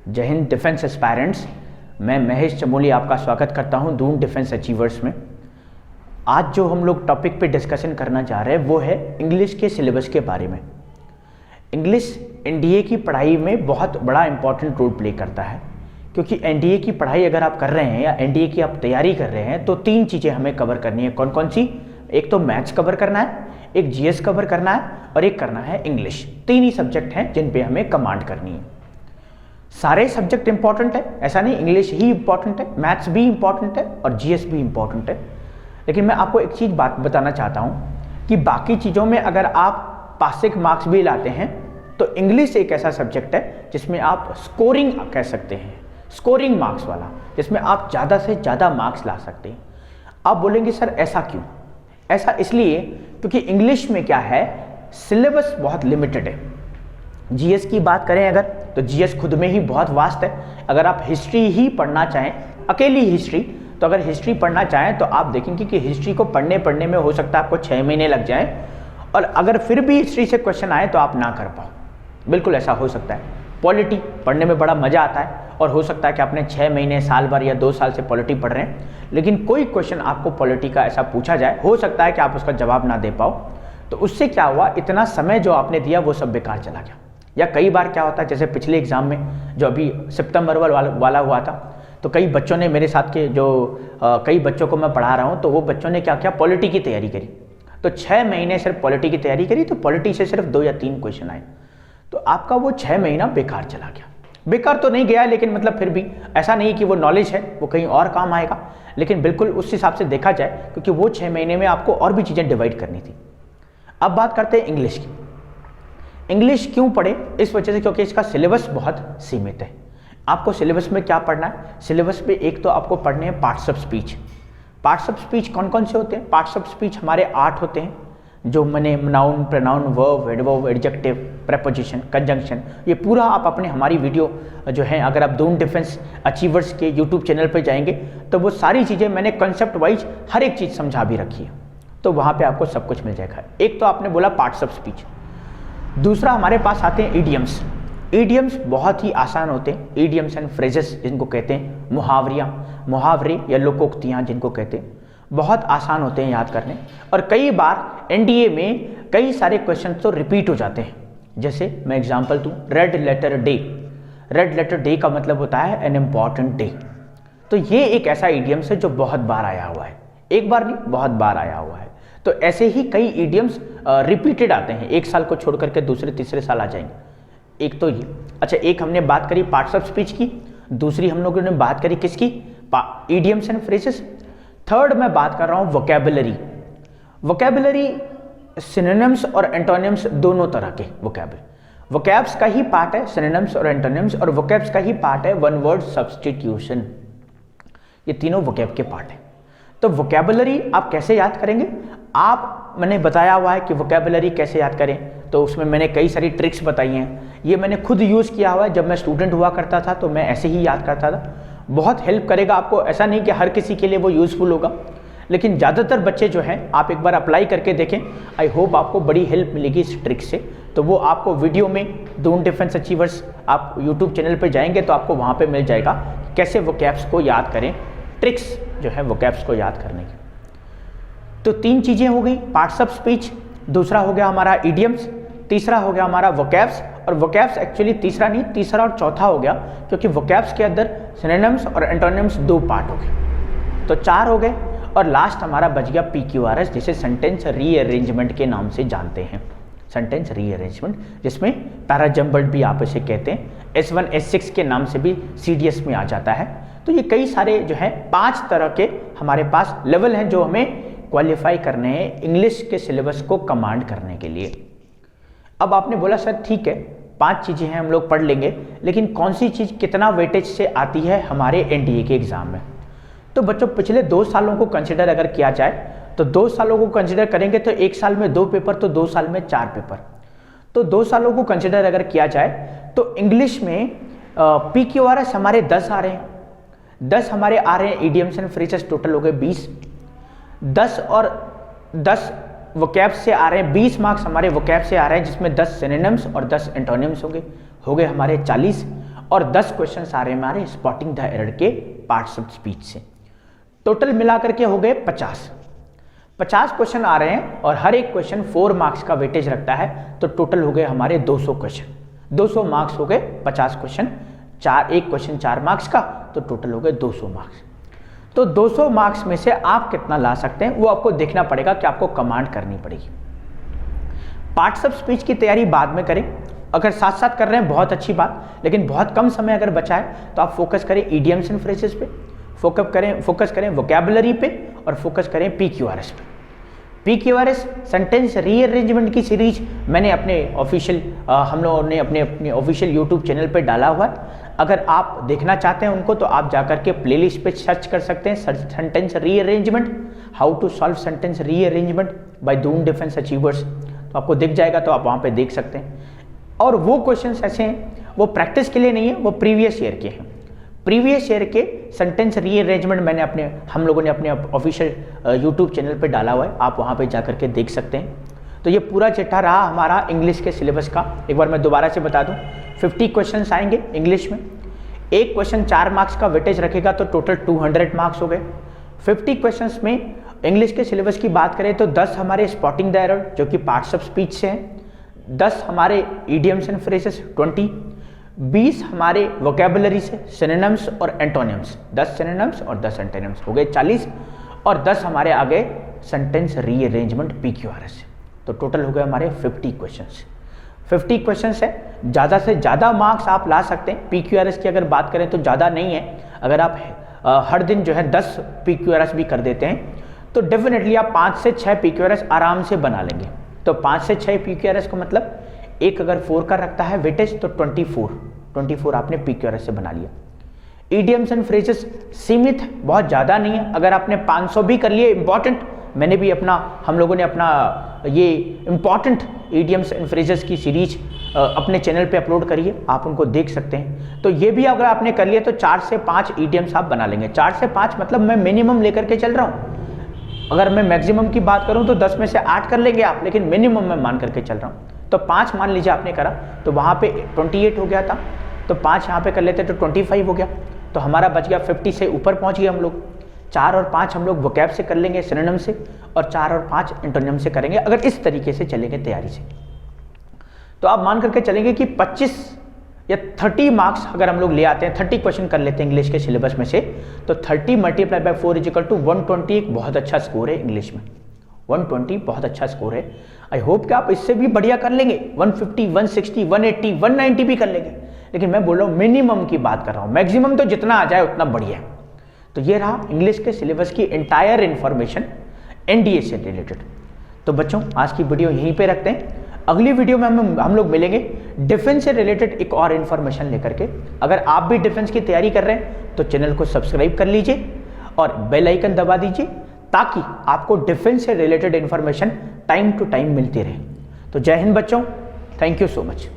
जय Hind defence aspirants. मैं महेश चमोली आपका स्वागत करता हूं दून डिफेंस अचीवर्स में। आज जो हम लोग टॉपिक पे डिस्कशन करना चाह रहे हैं वो है इंग्लिश के सिलेबस के बारे में। इंग्लिश एनडीए की पढ़ाई में बहुत बड़ा इंपॉर्टेंट रोल प्ले करता है, क्योंकि एनडीए की पढ़ाई अगर आप कर रहे हैं या एनडीए की आप तैयारी कर रहे हैं तो तीन चीज़ें हमें कवर करनी है। कौन कौन सी? एक तो मैथ्स कवर करना है, एक जीएस कवर करना है और एक करना है इंग्लिश। तीन ही सब्जेक्ट हैं जिन पे हमें कमांड करनी है। सारे सब्जेक्ट इंपॉर्टेंट है, ऐसा नहीं इंग्लिश ही इंपॉर्टेंट है, मैथ्स भी इंपॉर्टेंट है और जीएस भी इंपॉर्टेंट है। लेकिन मैं आपको एक चीज़ बात बताना चाहता हूँ कि बाकी चीज़ों में अगर आप पासिंग मार्क्स भी लाते हैं तो इंग्लिश एक ऐसा सब्जेक्ट है जिसमें आप स्कोरिंग कह सकते हैं, स्कोरिंग मार्क्स वाला, जिसमें आप ज़्यादा से ज़्यादा मार्क्स ला सकते हैं। आप बोलेंगे सर ऐसा क्यों? ऐसा इसलिए क्योंकि इंग्लिश में क्या है, सिलेबस बहुत लिमिटेड है। जीएस की बात करें अगर तो जीएस खुद में ही बहुत वास्ट है। अगर आप हिस्ट्री ही पढ़ना चाहें, अकेली हिस्ट्री, तो अगर हिस्ट्री पढ़ना चाहें तो आप देखेंगे कि हिस्ट्री को पढ़ने में हो सकता है आपको 6 महीने लग जाएं, और अगर फिर भी हिस्ट्री से क्वेश्चन आए तो आप ना कर पाओ। बिल्कुल ऐसा हो सकता है। पॉलिटी पढ़ने में बड़ा मज़ा आता है और हो सकता है कि आपने 6 महीने, साल भर या 2 साल से पॉलिटी पढ़ रहे हैं, लेकिन कोई क्वेश्चन आपको पॉलिटी का ऐसा पूछा जाए, हो सकता है कि आप उसका जवाब ना दे पाओ। तो उससे क्या हुआ, इतना समय जो आपने दिया वो सब बेकार चला गया। या कई बार क्या होता है, जैसे पिछले एग्ज़ाम में जो अभी सितंबर वाला हुआ था, तो कई बच्चों ने मेरे साथ के जो कई बच्चों को मैं पढ़ा रहा हूँ, तो वो बच्चों ने क्या किया, पॉलिटी की तैयारी करी। तो 6 महीने सिर्फ पॉलिटी की तैयारी करी, तो पॉलिटी से सिर्फ 2 या 3 क्वेश्चन आए, तो आपका वो 6 महीना बेकार चला गया। बेकार तो नहीं गया, लेकिन मतलब फिर भी ऐसा नहीं कि वो नॉलेज है वो कहीं और काम आएगा, लेकिन बिल्कुल उस हिसाब से देखा जाए, क्योंकि वो 6 महीने में आपको और भी चीज़ें डिवाइड करनी थी। अब बात करते हैं इंग्लिश की। इंग्लिश क्यों पढ़े? इस वजह से क्योंकि इसका सिलेबस बहुत सीमित है। आपको सिलेबस में क्या पढ़ना है? सिलेबस में एक तो आपको पढ़ने हैं parts of speech. Parts of speech कौन कौन से होते हैं? पार्ट्स ऑफ स्पीच हमारे 8 होते हैं, जो मैंने noun, pronoun, verb, adverb, adjective, preposition, conjunction, ये पूरा आप अपने हमारी वीडियो जो है, अगर आप दून डिफेंस अचीवर्स के यूट्यूब चैनल पर जाएंगे तो वो सारी चीज़ें मैंने कंसेप्ट वाइज हर एक चीज़ समझा भी रखी है, तो वहाँ पे आपको सब कुछ मिल जाएगा। एक तो आपने बोला पार्ट्स ऑफ स्पीच। दूसरा हमारे पास आते हैं ईडियम्स। ईडियम्स बहुत ही आसान होते हैं। ईडियम्स एंड फ्रेजेस जिनको कहते हैं, मुहावरे या लोकोक्तियाँ जिनको कहते हैं, बहुत आसान होते हैं याद करने, और कई बार एनडीए में कई सारे क्वेश्चन तो रिपीट हो जाते हैं। जैसे मैं एग्जांपल दूं, red letter day. Red letter day का मतलब होता है एन इम्पॉर्टेंट डे। तो ये एक ऐसा ईडियम्स है जो बहुत बार आया हुआ है, एक बार नहीं बहुत बार आया हुआ है। तो ऐसे ही कई ईडियम्स रिपीटेड आते हैं, एक साल को छोड़ करके दूसरे तीसरे साल आ जाएंगे। एक तो ये। अच्छा, एक हमने बात करी पार्ट्स ऑफ स्पीच की, दूसरी हम लोगों ने बात करी किसकी? Idioms and phrases. थर्ड मैं बात कर रहा हूँ वोकैबुलरी। वोकैबुलरी सिनोनिम्स और एंटोनिम्स दोनों तरह के वोकैब्स का ही पार्ट है सिनोनिम्स और एंटोनिम्स, और वोकैब्स का ही पार्ट है वन वर्ड सब्स्टिट्यूशन। ये तीनों वोकैब के पार्ट है। तो वोकैबुलरी आप कैसे याद करेंगे? मैंने बताया हुआ है कि वोकैबुलरी कैसे याद करें, तो उसमें मैंने कई सारी ट्रिक्स बताई हैं। ये मैंने खुद यूज़ किया हुआ है। जब मैं स्टूडेंट हुआ करता था तो मैं ऐसे ही याद करता था। बहुत हेल्प करेगा आपको। ऐसा नहीं कि हर किसी के लिए वो यूज़फुल होगा, लेकिन ज़्यादातर बच्चे जो हैं, आप एक बार अप्लाई करके देखें। आई होप आपको बड़ी हेल्प मिलेगी इस ट्रिक से। तो वो आपको वीडियो में दून डिफेंस अचीवर्स, आप यूट्यूब चैनल पर जाएंगे तो आपको वहाँ पर मिल जाएगा कैसे वोकैब्स को याद करें, ट्रिक्स जो है वोकैब्स को याद करने की। तो 3 चीज़ें हो गई, पार्ट्स ऑफ स्पीच, दूसरा हो गया हमारा इडियम्स, तीसरा हो गया हमारा वोकैब्स। और वोकैब्स एक्चुअली तीसरा नहीं, तीसरा और चौथा हो गया, क्योंकि वोकैब्स के अंदर सिनोनिम्स और एंटोनिम्स 2 पार्ट हो गए, तो 4 हो गए। और लास्ट हमारा बच गया PQRS, जिसे सेंटेंस रीअरेंजमेंट के नाम से जानते हैं। सेंटेंस रीअरेंजमेंट, जिसमें पैराजम्बल्ड भी आप इसे कहते हैं, S1 S6 के नाम से भी CDS में आ जाता है। तो ये कई सारे जो है 5 तरह के हमारे पास लेवल हैं जो हमें क्वालिफाई करने हैं इंग्लिश के सिलेबस को कमांड करने के लिए। अब आपने बोला सर ठीक है 5 चीज़ें हैं हम लोग पढ़ लेंगे, लेकिन कौन सी चीज़ कितना वेटेज से आती है हमारे एनडीए के एग्ज़ाम में? तो बच्चों पिछले 2 सालों को कंसिडर अगर किया जाए तो 2 सालों को कंसिडर करेंगे तो 1 साल में 2 पेपर, तो 2 साल में 4 पेपर। तो 2 सालों को कंसिडर अगर किया जाए तो इंग्लिश में PQRS हमारे 10 आ रहे हैं, 10 हमारे आ रहे हैं। ईडियम्स एंड फ्रेजेस टोटल हो गए 20, 10 और 10 वोकैब से आ रहे हैं, 20 मार्क्स हमारे वोकैब से आ रहे हैं, जिसमें 10 सिनोनिम्स और 10 एंटोनिम्स हो गए हमारे 40। और 10 क्वेश्चन आ रहे हैं हमारे स्पॉटिंग द एरर के पार्ट्स ऑफ स्पीच से। टोटल मिलाकर के हो गए 50 क्वेश्चन आ रहे हैं और हर एक क्वेश्चन 4 मार्क्स का वेटेज रखता है, तो टोटल हो गए हमारे 200 क्वेश्चन। 200 मार्क्स हो गए 50 क्वेश्चन, एक क्वेश्चन 4 मार्क्स का, तो टोटल हो गए 200 मार्क्स। तो 200 मार्क्स में से आप कितना ला सकते हैं वो आपको देखना पड़ेगा कि आपको कमांड करनी पड़ेगी। पार्ट्स ऑफ स्पीच की तैयारी बाद में करें, अगर साथ साथ कर रहे हैं बहुत अच्छी बात, लेकिन बहुत कम समय अगर बचा है तो आप फोकस करें इडियम्स एंड फ्रेजेस पे, फोकस करें वोकैबुलरी पे और फोकस करें PQRS पे। PQRS सेंटेंस रीअरेंजमेंट की सीरीज मैंने अपने ऑफिशियल हम लोगों ने अपने ऑफिशियल यूट्यूब चैनल पे डाला हुआ है। अगर आप देखना चाहते हैं उनको तो आप जाकर के प्लेलिस्ट पे सर्च कर सकते हैं sentence rearrangement, how to solve sentence rearrangement by Doon Defence Achievers, तो आपको दिख जाएगा, तो आप वहाँ पे देख सकते हैं। और वो क्वेश्चंस ऐसे हैं, वो प्रैक्टिस के लिए नहीं है, वो प्रीवियस ईयर के हैं। प्रीवियस ईयर के सेंटेंस रीअरेंजमेंट मैंने हम लोगों ने अपने ऑफिशियल यूट्यूब चैनल पे डाला हुआ है, आप वहाँ पे जाकर के देख सकते हैं। तो ये पूरा चिट्ठा रहा हमारा इंग्लिश के सिलेबस का। एक बार मैं दोबारा से बता दूं, 50 क्वेश्चन आएंगे इंग्लिश में, एक क्वेश्चन 4 मार्क्स का वेटेज रखेगा तो टोटल 200 मार्क्स हो गए। 50 क्वेश्चन में इंग्लिश के सिलेबस की बात करें तो 10 हमारे स्पॉटिंग द एरर जो कि पार्ट्स ऑफ स्पीच से हैं, 10 हमारे इडियम्स एंड फ्रेजेस 20 हमारे वोकैबुलरी से सिनोनिम्स और एंटोनिम्स, 10 सिनोनिम्स और 10 एंटोनिम्स हो गए 40, और 10 हमारे आ गए सेंटेंस रीअरेंजमेंट PQRS से, तो टोटल हो गए हमारे 50 क्वेश्चंस। 50 क्वेश्चंस है, ज़्यादा से ज़्यादा मार्क्स आप ला सकते हैं। PQRS की अगर बात करें तो ज़्यादा नहीं है, अगर आप हर दिन जो है 10 PQRS भी कर देते हैं तो डेफिनेटली आप 5 से 6 PQRS आराम से बना लेंगे। तो 5 से 6 PQRS का मतलब एक अगर 4 का रखता है वेटेज तो 24 आपने PQRS से बना लिया। इडियम्स एंड फ्रेजेस सीमित, बहुत ज़्यादा नहीं है, अगर आपने 500 भी कर लिए इंपॉर्टेंट, मैंने भी हम लोगों ने अपना ये इंपॉर्टेंट इडियम्स एंड फ्रेजेस की सीरीज अपने चैनल पे अपलोड करी है, आप उनको देख सकते हैं। तो ये भी अगर आपने कर लिया तो 4 से 5 इडियम्स आप बना लेंगे। 4 से 5 मतलब मैं मिनिमम लेकर के चल रहा हूँ, अगर मैं मैक्सिमम की बात करूँ तो 10 में से 8 कर लेंगे आप, लेकिन मिनिमम मैं मान करके चल रहा हूँ। तो 5 मान लीजिए आपने करा तो वहाँ पे 28 हो गया था, तो 5 यहाँ पे कर लेते तो 25 हो गया, तो हमारा बच गया 50 से ऊपर पहुँच गए हम लोग। 4 और 5 हम लोग वोकैब से कर लेंगे, सिनोनिम से, और 4 और 5 एंटोनिम से करेंगे। अगर इस तरीके से चलेंगे तैयारी से तो आप मान करके चलेंगे कि 25 या 30 मार्क्स अगर हम लोग ले आते हैं, 30 क्वेश्चन कर लेते हैं इंग्लिश के सिलेबस में से, तो 30 multiply by 4 is equal to 120। एक बहुत अच्छा स्कोर है इंग्लिश में, 120 बहुत अच्छा स्कोर है। आई होप कि आप इससे भी बढ़िया कर लेंगे, 150, 160, 180, 190 भी कर लेंगे, लेकिन मैं बोल रहा हूँ मिनिमम की बात कर रहा हूँ, मैक्सिमम तो जितना आ जाए उतना बढ़िया है। तो ये रहा इंग्लिश के सिलेबस की एंटायर इन्फॉर्मेशन NDA से रिलेटेड। तो बच्चों आज की वीडियो यहीं पे रखते हैं, अगली वीडियो में हम लोग मिलेंगे डिफेंस से रिलेटेड एक और इन्फॉर्मेशन लेकर के। अगर आप भी डिफेंस की तैयारी कर रहे हैं तो चैनल को सब्सक्राइब कर लीजिए और बेल आइकन दबा दीजिए, ताकि आपको डिफेंस से related information time to time मिलती रहे। तो जय हिंद बच्चों, थैंक यू सो मच।